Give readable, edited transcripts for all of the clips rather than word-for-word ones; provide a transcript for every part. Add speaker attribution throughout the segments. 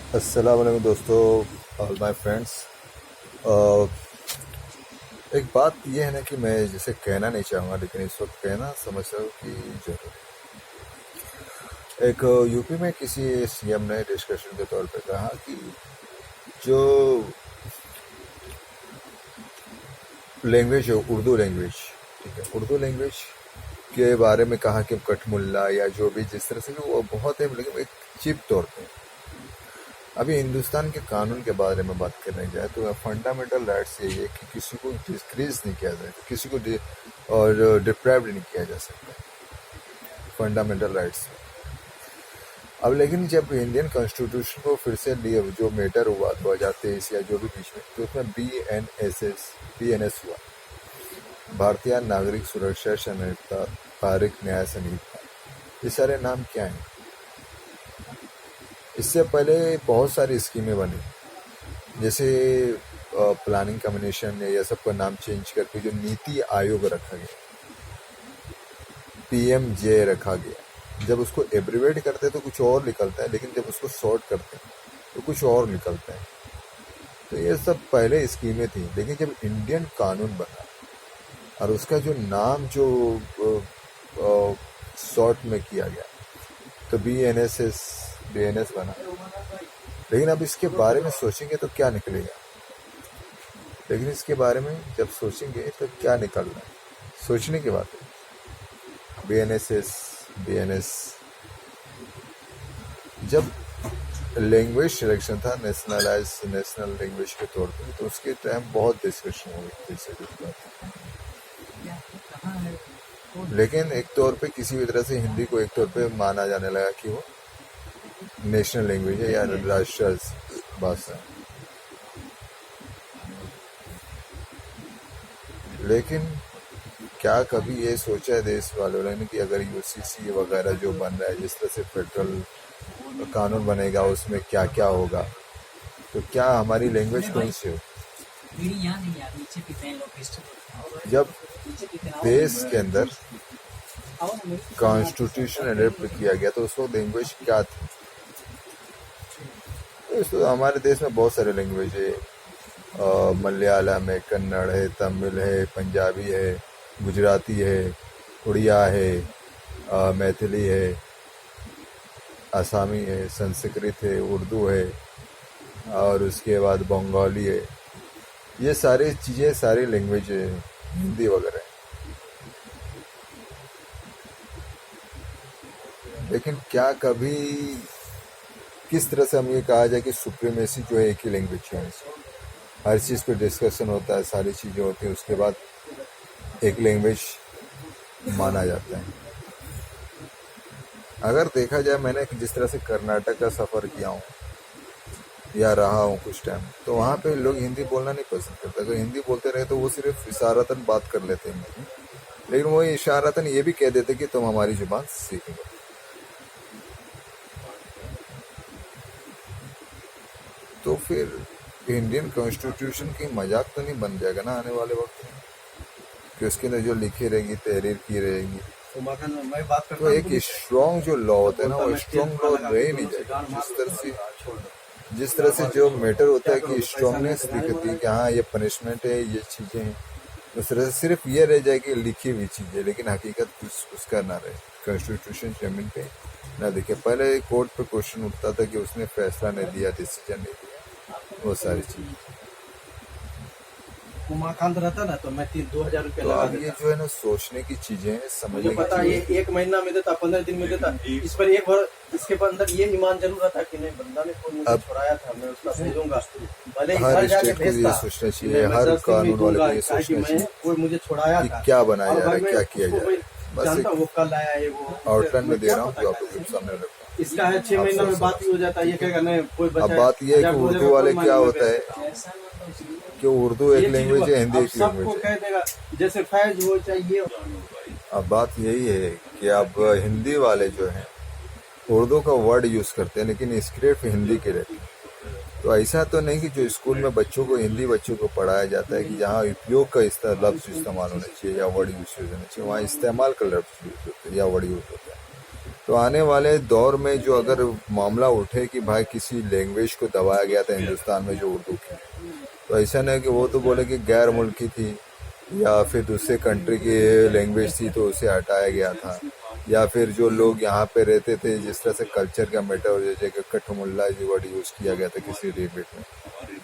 Speaker 1: अस्सलाम वालेकुम दोस्तों, ऑल माय फ्रेंड्स। एक बात यह है ना कि मैं जिसे कहना नहीं चाहूँगा लेकिन इस वक्त कहना समझता हूँ कि जरूर एक यूपी में किसी सीएम ने डिस्कशन के तौर पे कहा कि जो लैंग्वेज है उर्दू लैंग्वेज, ठीक है, उर्दू लैंग्वेज के बारे में कहा कि कठमुल्ला या जो भी जिस तरह से भी वो बहुत है, लेकिन एक चिप तौर पे अभी हिंदुस्तान के कानून के बारे में बात करने जाए तो फंडामेंटल राइट्स यही है कि किसी को डिस्क्रीज नहीं किया जाए, किसी को और डिप्राइव्ड नहीं किया जा सकता फंडामेंटल राइट्स। अब लेकिन जब इंडियन कॉन्स्टिट्यूशन को फिर से लिए जो मैटर हुआ 2023 या जो भी बीच में, तो उसमें BNS हुआ, भारतीय नागरिक सुरक्षा संहिता, तारिक न्याय संहिता, ये सारे नाम क्या हैं? इससे पहले बहुत सारी स्कीमें बनी, जैसे प्लानिंग कम्युनिकेशन या सबका नाम चेंज करके जो नीति आयोग रखा गया, PMJ रखा गया। जब उसको एब्रीवेट करते तो कुछ और निकलता है, लेकिन जब उसको शॉर्ट करते हैं तो कुछ और निकलता है। तो ये सब पहले स्कीमें थी, लेकिन जब इंडियन कानून बना और उसका जो नाम जो शॉर्ट में किया गया तो BNS बना। लेकिन अब इसके बारे में सोचेंगे तो क्या निकलेगा? लेकिन इसके बारे में जब सोचेंगे तो क्या निकल रहा है, सोचने की बात है। BNS जब लैंग्वेज सिलेक्शन था नेशनल लैंग्वेज के तौर पे, तो उसके टाइम बहुत डिस्कशन हुई थी, लेकिन एक तौर पे किसी भी तरह से हिंदी को एक तौर पे माना जाने लगा कि वो नेशनल लैंग्वेज है या राष्ट्रीय भाषा। लेकिन क्या कभी ये सोचा है देश वालों ने कि अगर UCC वगैरह जो बन रहा है, जिस तरह से फेडरल कानून बनेगा उसमें क्या क्या होगा, तो क्या हमारी लैंग्वेज कौन सी हो? जब देश के अंदर कॉन्स्टिट्यूशन अडॉप्ट किया गया तो उस वक्त लैंग्वेज क्या थी? तो हमारे देश में बहुत सारे लैंग्वेज है, मलयालम है, कन्नड़ है, तमिल है, पंजाबी है, गुजराती है, उड़िया है, मैथिली है, आसामी है, संस्कृत है, उर्दू है, और उसके बाद बंगाली है। ये सारी चीज़ें, सारी लैंग्वेज है, हिंदी वगैरह। लेकिन क्या कभी किस तरह से हम ये कहा जाए कि सुप्रीमेसी जो है एक ही लैंग्वेज है, हर चीज़ पे डिस्कशन होता है, सारी चीज़ें होती हैं, उसके बाद एक लैंग्वेज माना जाता है। अगर देखा जाए, मैंने जिस तरह से कर्नाटक का सफ़र किया हूँ या रहा हूँ कुछ टाइम, तो वहाँ पे लोग हिंदी बोलना नहीं पसंद करते। अगर हिंदी बोलते रहे तो वो सिर्फ इशारतन बात कर लेते हैं, लेकिन वो इशारतन ये भी कह देते कि तुम हमारी जुबान सीख लो। तो फिर इंडियन कॉन्स्टिट्यूशन की मजाक तो नहीं बन जाएगा ना आने वाले वक्त में, कि उसके अंदर जो लिखी रहेगी, तहरीर की रहेगी, तो एक स्ट्रॉन्ग जो लॉ होता है ना, वो स्ट्रॉन्ग लॉ रह ही नहीं जाएगा। जिस तरह से जो मैटर होता है कि स्ट्रॉन्गनेस दिखती है कि हाँ ये पनिशमेंट है, ये चीज़ें हैं, उस तरह से सिर्फ ये रह जाएगी लिखी हुई चीज़ें, लेकिन हकीकत कुछ उसका ना रहे, कॉन्स्टिट्यूशन जमीन पे ना दिखे। पहले कोर्ट पे क्वेश्चन उठता था कि उसने फैसला नहीं दिया, डिसीजन नहीं दिया, वो सारी चीज़ें।
Speaker 2: उमाकांत रहता ना तो मैं 2,000 रुपया
Speaker 1: तो
Speaker 2: लगा
Speaker 1: अब ये जो है ना सोचने की चीजें हैं, समझने
Speaker 2: मुझे
Speaker 1: की
Speaker 2: पता ये
Speaker 1: चीजें।
Speaker 2: 1 महीना में देता, 15 दिन में देता, इस पर एक बार इसके अंदर ये ईमान जरूर रहता कि नहीं, बंदा ने कोई मुझे छुड़ाया था, मैं उसका भेजूंगा, भले ही घर
Speaker 1: हर
Speaker 2: जाके
Speaker 1: स्टेट को ये
Speaker 2: भेजता,
Speaker 1: सोचना
Speaker 2: कि
Speaker 1: चाहिए,
Speaker 2: नहीं, मैं
Speaker 1: हर
Speaker 2: 10 दिन में
Speaker 1: कानून वाले
Speaker 2: दूंगा,
Speaker 1: को ये
Speaker 2: काहे कि
Speaker 1: सोचना
Speaker 2: मैं
Speaker 1: चाहिए
Speaker 2: कोई मुझे छुड़ाया
Speaker 1: कि
Speaker 2: था,
Speaker 1: क्या बनाया
Speaker 2: और
Speaker 1: जा रहा
Speaker 2: भाई
Speaker 1: है,
Speaker 2: मैं
Speaker 1: क्या किया जा
Speaker 2: उसको
Speaker 1: रहा है। बस
Speaker 2: जानता
Speaker 1: एक
Speaker 2: हूँ वो कल आया है, वो
Speaker 1: आउटलाइन में
Speaker 2: मुझे
Speaker 1: दे
Speaker 2: क्या
Speaker 1: रहा हूँ
Speaker 2: पता
Speaker 1: जो
Speaker 2: क्या
Speaker 1: आपके
Speaker 2: है।
Speaker 1: सामने रखा।
Speaker 2: इसका है 6 महीना में बात ही हो जाता है, ये कहेगा नहीं कोई
Speaker 1: अब
Speaker 2: बच्चा
Speaker 1: बात यह है कि
Speaker 2: 1000
Speaker 1: उर्दू
Speaker 2: बोलेगा,
Speaker 1: वाले
Speaker 2: कोई
Speaker 1: क्या
Speaker 2: मायने में
Speaker 1: होता है
Speaker 2: भेजता।
Speaker 1: कि उर्दू एक
Speaker 2: ये चीज
Speaker 1: लैंग्वेज है, हिंदी
Speaker 2: अब
Speaker 1: एक
Speaker 2: सबको
Speaker 1: लैंग्वेज
Speaker 2: कह
Speaker 1: है।
Speaker 2: देगा, जैसे फैज हो चाहिए।
Speaker 1: अब बात यही है कि अब हिंदी वाले जो हैं उर्दू का वर्ड यूज करते हैं, लेकिन स्क्रिप्ट हिंदी के रहती है। तो ऐसा तो नहीं कि जो स्कूल में बच्चों को हिंदी बच्चों को पढ़ाया जाता है कि जहाँ उपयोग का लफ्ज इस्तेमाल होना चाहिए या वर्ड यूज होना चाहिए, वहाँ इस्तेमाल का लफ्ज यूज होता है या वर्ड यूज होता है। तो आने वाले दौर में जो अगर मामला उठे कि भाई किसी लैंग्वेज को दबाया गया था हिंदुस्तान में जो उर्दू की, तो ऐसा नहीं कि वो तो बोले कि गैर मुल्की थी या फिर दूसरे कंट्री की लैंग्वेज थी तो उसे हटाया गया था, या फिर जो लोग यहाँ पे रहते थे जिस तरह से कल्चर का मैटर जैसे कि कठमुल्ला जी वर्ड यूज़ किया गया था किसी डिबेट में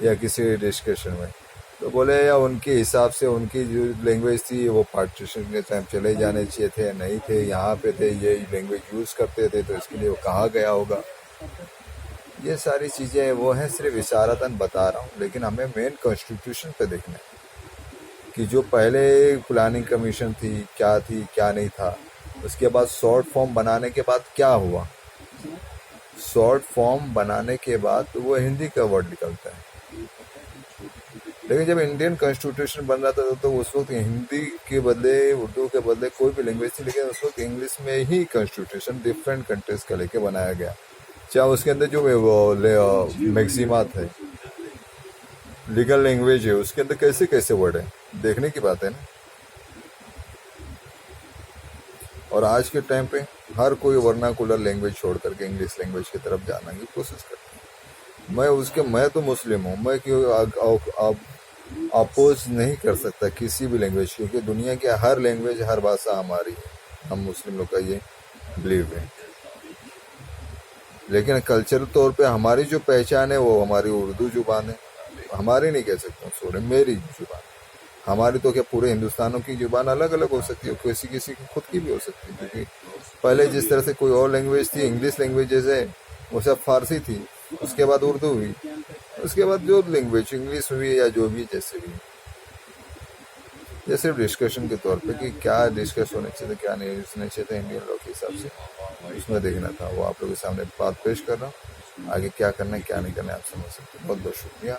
Speaker 1: या किसी डिस्कशन में, तो बोले या उनके हिसाब से उनकी जो लैंग्वेज थी वो पार्टीशन के टाइम चले जाने चाहिए थे, नहीं थे, यहाँ पे थे, ये लैंग्वेज यूज़ करते थे तो इसके लिए वो कहा गया होगा। ये सारी चीज़ें वो हैं, सिर्फ इशारतन बता रहा हूँ, लेकिन हमें मेन कॉन्स्टिट्यूशन पे देखना है कि जो पहले प्लानिंग कमीशन थी क्या नहीं था, उसके बाद शॉर्ट फॉर्म बनाने के बाद क्या हुआ। शॉर्ट फॉर्म बनाने के बाद तो वो हिंदी का वर्ड निकलता है, लेकिन जब इंडियन कॉन्स्टिट्यूशन बन रहा था तो उस वक्त हिंदी के बदले उर्दू के बदले कोई भी लैंग्वेज थी, लेकिन उस वक्त इंग्लिश में ही कॉन्स्टिट्यूशन डिफरेंट कंट्रीज का लेके बनाया गया। चाहे उसके अंदर जो मैक्सिमा थे, लीगल लैंग्वेज है, उसके अंदर कैसे कैसे वर्ड है, देखने की बात है ना। और आज के टाइम पे हर कोई वर्नाकुलर लैंग्वेज छोड़ करके इंग्लिश लैंग्वेज की तरफ जाने की कोशिश करता है। मैं तो मुस्लिम हूँ, मैं क्यों अपोज नहीं कर सकता किसी भी लैंग्वेज, क्योंकि दुनिया की हर लैंग्वेज हर भाषा हमारी है, हम मुस्लिम लोग का ये बिलीव है। लेकिन कल्चरल तौर पे हमारी जो पहचान है वो हमारी उर्दू जुबान है, हमारी नहीं कह सकता हूँ, सॉरी मेरी जुबान। हमारी तो क्या पूरे हिंदुस्तानों की जुबान अलग अलग हो सकती है, किसी किसी की खुद की भी हो सकती है, क्योंकि पहले जिस तरह से कोई और लैंग्वेज थी, इंग्लिश लैंग्वेज जैसे वो सब फारसी थी, उसके बाद उर्दू हुई, उसके बाद जो लैंग्वेज इंग्लिश हुई या जो भी जैसे भी। ये सिर्फ डिस्कशन के तौर पे कि क्या डिस्कस होने चाहिए क्या नहीं होने चाहिए इंडियन लॉ के हिसाब से, उसमें देखना था। वो आप लोगों के सामने बात पेश कर रहा हूँ, आगे क्या करना है क्या नहीं करना है आप समझ सकते हैं। बहुत बहुत शुक्रिया।